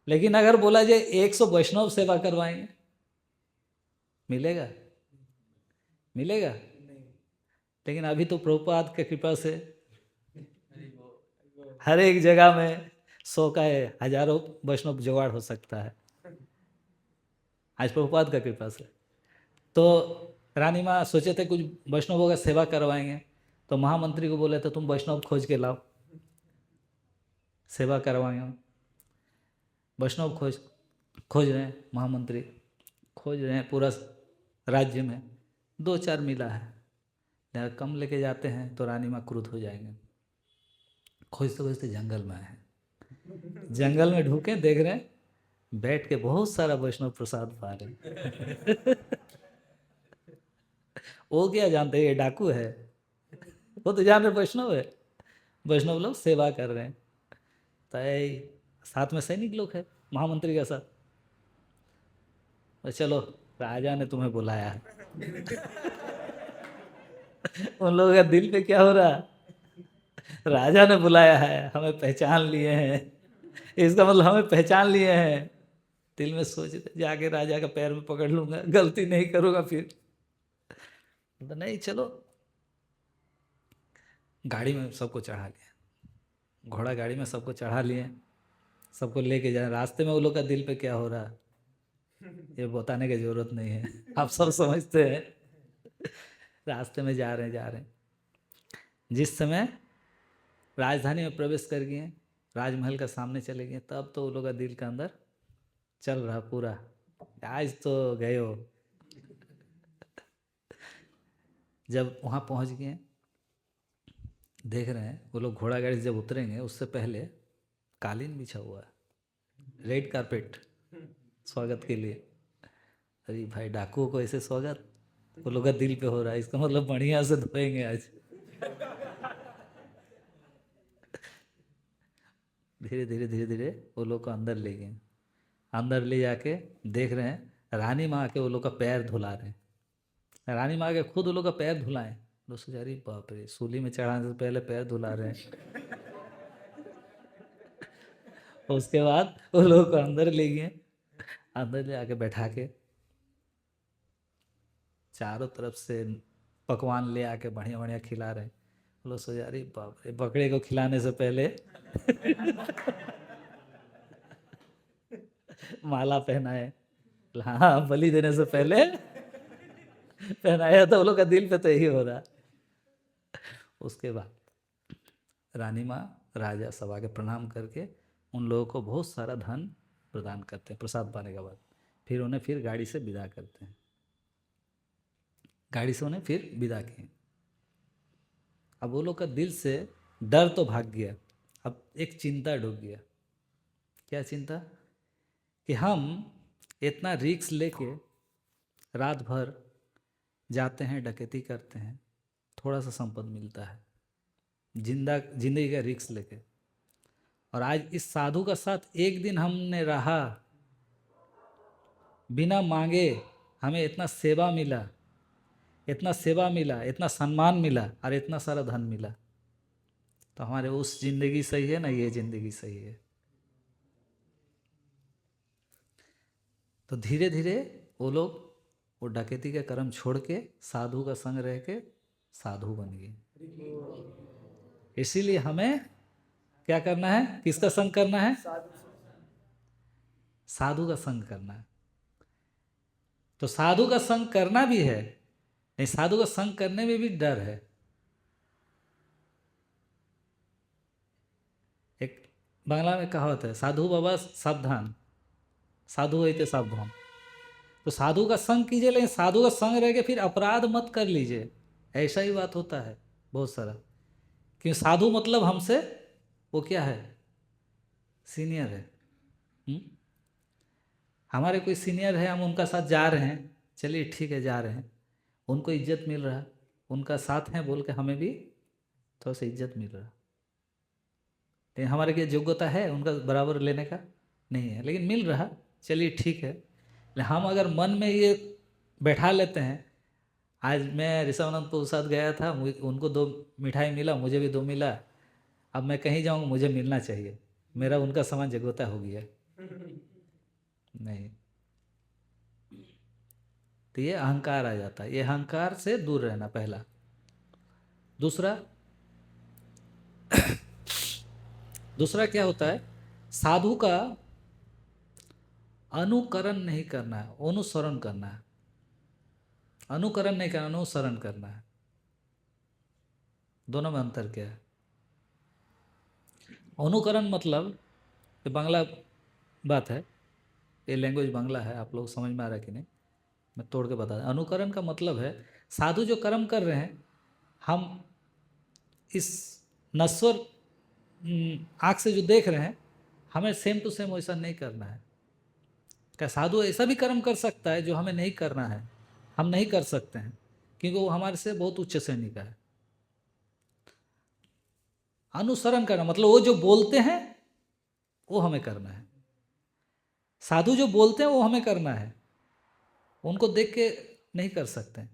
लेकिन अगर बोला जाए 100 वैष्णव सेवा करवाएंगे, मिलेगा? मिलेगा? लेकिन अभी तो प्रभुपाद की कृपा से हर एक जगह में 100 का है, हजारों वैष्णव जुगाड़ हो सकता है आज प्रभुपाद का कृपा से। तो रानी माँ सोचे थे कुछ वैष्णवों का सेवा करवाएंगे, तो महामंत्री को बोले थे तुम वैष्णव खोज के लाओ, सेवा करवाएंगे। वैष्णव खोज रहे हैं, महामंत्री खोज रहे हैं पूरा राज्य में, 2-4 मिला है, अगर कम लेके जाते हैं तो रानी माँ क्रुद्ध हो जाएंगे। खोजते खोजते जंगल में आए हैं, जंगल में ढूके देख रहे हैं बैठ के बहुत सारा वैष्णव प्रसाद पा रहे हैं। वो क्या जानते हैं ये डाकू है, वो तो जान रहे वैष्णव है, वैष्णव लोग सेवा कर रहे हैं। तो साथ में सैनिक लोग है महामंत्री के साथ, तो चलो राजा ने तुम्हें बुलाया है। उन लोगों का दिल पे क्या हो रहा, राजा ने बुलाया है, हमें पहचान लिए हैं, इसका मतलब हमें पहचान लिए हैं। दिल में सोचते जाके राजा का पैर में पकड़ लूंगा, गलती नहीं करूंगा फिर। तो नहीं, चलो गाड़ी में सबको चढ़ा लिया, घोड़ा गाड़ी में सबको चढ़ा लिए, सबको लेके जाए। रास्ते में वो लोग का दिल पे क्या हो रहा ये बताने की जरूरत नहीं है, आप सब समझते हैं। रास्ते में जा रहे हैं। जिस समय राजधानी में प्रवेश कर गए, राजमहल का सामने चले गए, तब तो वो लोग का दिल का अंदर चल रहा पूरा, आज तो गए हो। जब वहाँ पहुँच गए, देख रहे हैं वो लोग घोड़ा गाड़ी से जब उतरेंगे उससे पहले कालीन बिछा हुआ है, रेड कारपेट स्वागत के लिए। अरे भाई डाकुओं को ऐसे स्वागत, वो लोग का दिल पे हो रहा है, इसका मतलब बढ़िया से धोएंगे आज। धीरे धीरे वो लोग को अंदर ले गए, अंदर ले जाके देख रहे हैं रानी माँ के वो लोग का पैर धुला रहे हैं। रानी माँ के खुद वो लोग का पैर धुलाएं, लोग सोचा अरे बाप रे, सूली में चढ़ाने से पहले पैर धुला रहे हैं। उसके बाद वो लोग को अंदर ले गए, अंदर ले आके बैठा के चारों तरफ से पकवान ले आके बढ़िया बढ़िया खिला रहे हैं। लोग सोचा अरे बाप रे, बकरे को खिलाने से पहले माला पहनाए, हाँ बलि देने से पहले पहनाया, तो वो लोग का दिल पे तो यही हो रहा। उसके बाद रानी माँ राजा सभा के प्रणाम करके उन लोगों को बहुत सारा धन प्रदान करते हैं प्रसाद पाने के बाद, फिर उन्हें फिर गाड़ी से विदा करते हैं, गाड़ी से उन्हें फिर विदा किए। अब वो लोग का दिल से डर तो भाग गया, अब एक चिंता डूब गया। क्या चिंता? कि हम इतना रिस्क लेके रात भर जाते हैं, डकैती करते हैं, थोड़ा सा संपत्ति मिलता है, जिंदगी का रिस्क लेके, और आज इस साधु का साथ एक दिन हमने रहा, बिना मांगे हमें इतना सेवा मिला, इतना सम्मान मिला और इतना सारा धन मिला, तो हमारे उस जिंदगी सही है ना ये जिंदगी सही है? तो धीरे धीरे वो लोग वो डकैती का कर्म छोड़ के साधु का संग रह के साधु बन गए। इसीलिए हमें क्या करना है, किसका संग करना है? साधु का संग करना है। तो साधु का संग करना भी है, नहीं साधु का संग करने में भी डर है। एक बांग्ला में कहावत है, साधु बाबा सावधान, साधु होते सावधान। तो साधु का संग कीजिए, लेकिन साधु का संग रह के फिर अपराध मत कर लीजिए, ऐसा ही बात होता है बहुत सारा। क्योंकि साधु मतलब हमसे वो क्या है, सीनियर है। हमारे कोई सीनियर है, हम उनका साथ जा रहे हैं, चलिए ठीक है जा रहे हैं, उनको इज्जत मिल रहा, उनका साथ है बोल के हमें भी थोड़ा सा इज्जत मिल रहा, लेकिन हमारे क्या योग्यता है उनका बराबर लेने का? नहीं है, लेकिन मिल रहा, चलिए ठीक है। हम अगर मन में ये बैठा लेते हैं, आज मैं ऋषभानंद के साथ गया था, उनको 2 मिठाई मिला, मुझे भी 2 मिला, अब मैं कहीं जाऊँगा मुझे मिलना चाहिए, मेरा उनका समान जगोता हो गया नहीं। तो ये अहंकार आ जाता है, ये अहंकार से दूर रहना पहला। दूसरा दूसरा क्या होता है, साधु का अनुकरण नहीं करना है, अनुसरण करना है। अनुकरण नहीं करना, अनुसरण करना है। दोनों में अंतर क्या है? अनुकरण मतलब, ये बांग्ला बात है, ये लैंग्वेज बांग्ला है, आप लोग समझ में आ रहा है कि नहीं, मैं तोड़ के बता दूं। अनुकरण का मतलब है साधु जो कर्म कर रहे हैं, हम इस नश्वर आँख से जो देख रहे हैं, हमें सेम टू सेम वैसा नहीं करना है। क्या साधु ऐसा भी कर्म कर सकता है जो हमें नहीं करना है, हम नहीं कर सकते हैं, क्योंकि वो हमारे से बहुत उच्च श्रेणी का है। अनुसरण करना मतलब वो जो बोलते हैं वो हमें करना है। साधु जो बोलते हैं वो हमें करना है, उनको देख के नहीं कर सकते हैं।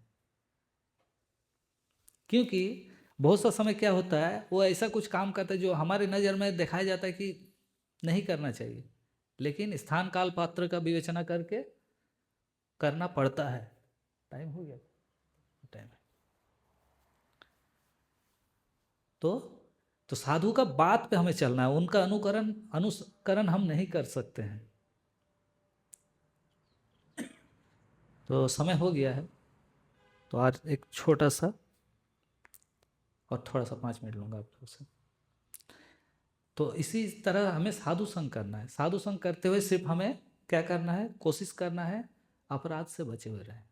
क्योंकि बहुत सा समय क्या होता है, वो ऐसा कुछ काम करते हैं जो हमारे नज़र में दिखाया जाता है कि नहीं करना चाहिए, लेकिन स्थान काल पात्र का विवेचना करके करना पड़ता है। टाइम हो गया, टाइम है। तो साधु का बात पे हमें चलना है, उनका अनुकरण हम नहीं कर सकते हैं। तो समय हो गया है, तो आज एक छोटा सा और थोड़ा सा 5 मिनट लूँगा आप लोग से। तो इसी तरह हमें साधु संग करना है। साधु संग करते हुए सिर्फ हमें क्या करना है, कोशिश करना है अपराध से बचे हुए रहें,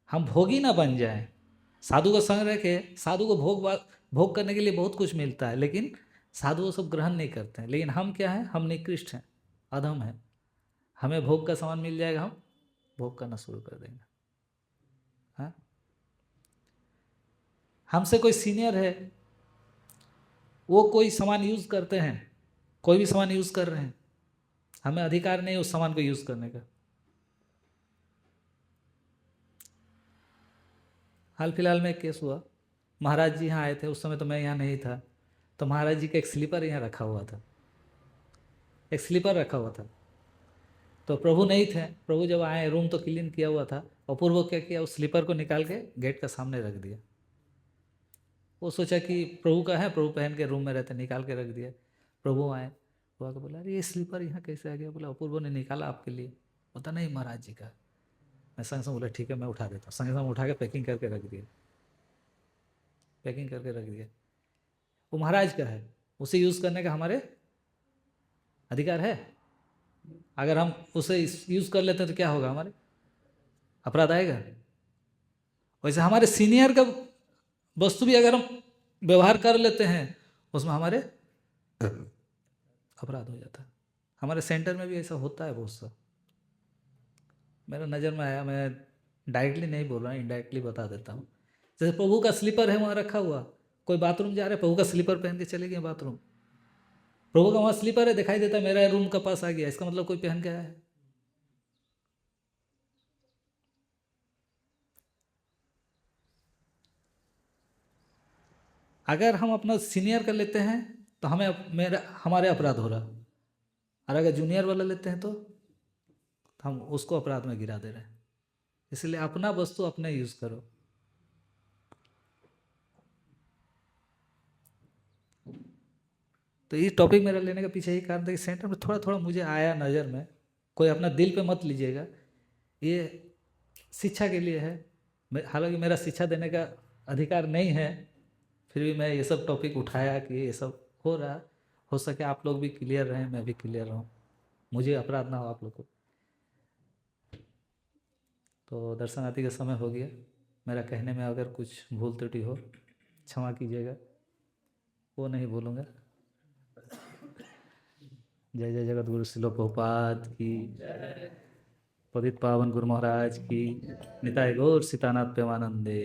हम भोगी ना बन जाएं। साधु का संग रह के, साधु को भोग करने के लिए बहुत कुछ मिलता है, लेकिन साधु वो सब ग्रहण नहीं करते हैं। लेकिन हम क्या हैं, हम निकृष्ट हैं, अधम हैं। हमें भोग का सामान मिल जाएगा, हम भोग करना शुरू कर देंगे। हाँ, हमसे कोई सीनियर है, वो कोई सामान यूज़ करते हैं, कोई भी सामान यूज़ कर रहे हैं, हमें अधिकार नहीं उस सामान को यूज़ करने का। हाल फिलहाल में एक केस हुआ, महाराज जी यहाँ आए थे, उस समय तो मैं यहाँ नहीं था। तो महाराज जी का एक स्लीपर यहाँ रखा हुआ था, एक स्लीपर रखा हुआ था। तो प्रभु नहीं थे, प्रभु जब आए, रूम तो क्लीन किया हुआ था, अपूर्व क्या किया, उस स्लीपर को निकाल के गेट का सामने रख दिया। वो सोचा कि प्रभु का है, प्रभु पहन के रूम में रहते, निकाल के रख दिया। प्रभु आए, वो आके बोला, अरे ये स्लीपर यहाँ कैसे आ गया? बोला अपूर्व ने निकाला आपके लिए। पता नहीं महाराज जी का। मैं संग संग बोला ठीक है मैं उठा देता हूँ, संग संग उठा के पैकिंग करके रख दिया, पैकिंग करके रख दिया। वो महाराज का है, उसे यूज़ करने का हमारे अधिकार है। अगर हम उसे यूज़ कर लेते हैं तो क्या होगा, हमारे अपराध आएगा। वैसे हमारे सीनियर का वस्तु भी अगर हम व्यवहार कर लेते हैं, उसमें हमारे अपराध हो जाता है। हमारे सेंटर में भी ऐसा होता है बहुत सा, मेरा नज़र में आया। मैं डायरेक्टली नहीं बोल रहा, इनडायरेक्टली बता देता हूँ। जैसे प्रभु का स्लीपर है वहाँ रखा हुआ, कोई बाथरूम जा रहा है, प्रभु का स्लीपर पहन के चले गए बाथरूम, प्रभु का वहाँ स्लीपर है, दिखाई देता है मेरा रूम का पास आ गया, इसका मतलब कोई पहन के आया है। अगर हम अपना सीनियर कर लेते हैं तो हमारे अपराध हो रहा, और अगर जूनियर वाला लेते हैं तो हम उसको अपराध में गिरा दे रहे हैं। इसलिए अपना वस्तु अपने यूज़ करो। तो ये टॉपिक मेरा लेने का पीछे यही कारण था कि सेंटर में थोड़ा थोड़ा मुझे आया नज़र में, कोई अपना दिल पे मत लीजिएगा, ये शिक्षा के लिए है। हालांकि मेरा शिक्षा देने का अधिकार नहीं है, फिर भी मैं ये सब टॉपिक उठाया कि ये सब हो रहा, हो सके आप लोग भी क्लियर रहें, मैं भी क्लियर रहूँ, मुझे अपराध ना हो आप लोग को। तो दर्शनार्थी का समय हो गया, मेरा कहने में अगर कुछ भूल त्रुटि हो क्षमा कीजिएगा, वो नहीं भूलूँगा। जय जय जगत गुरु श्रील प्रभुपाद की, पतित पावन गुरु महाराज की, निताय गौर सीतानाथ प्रेमानंदे।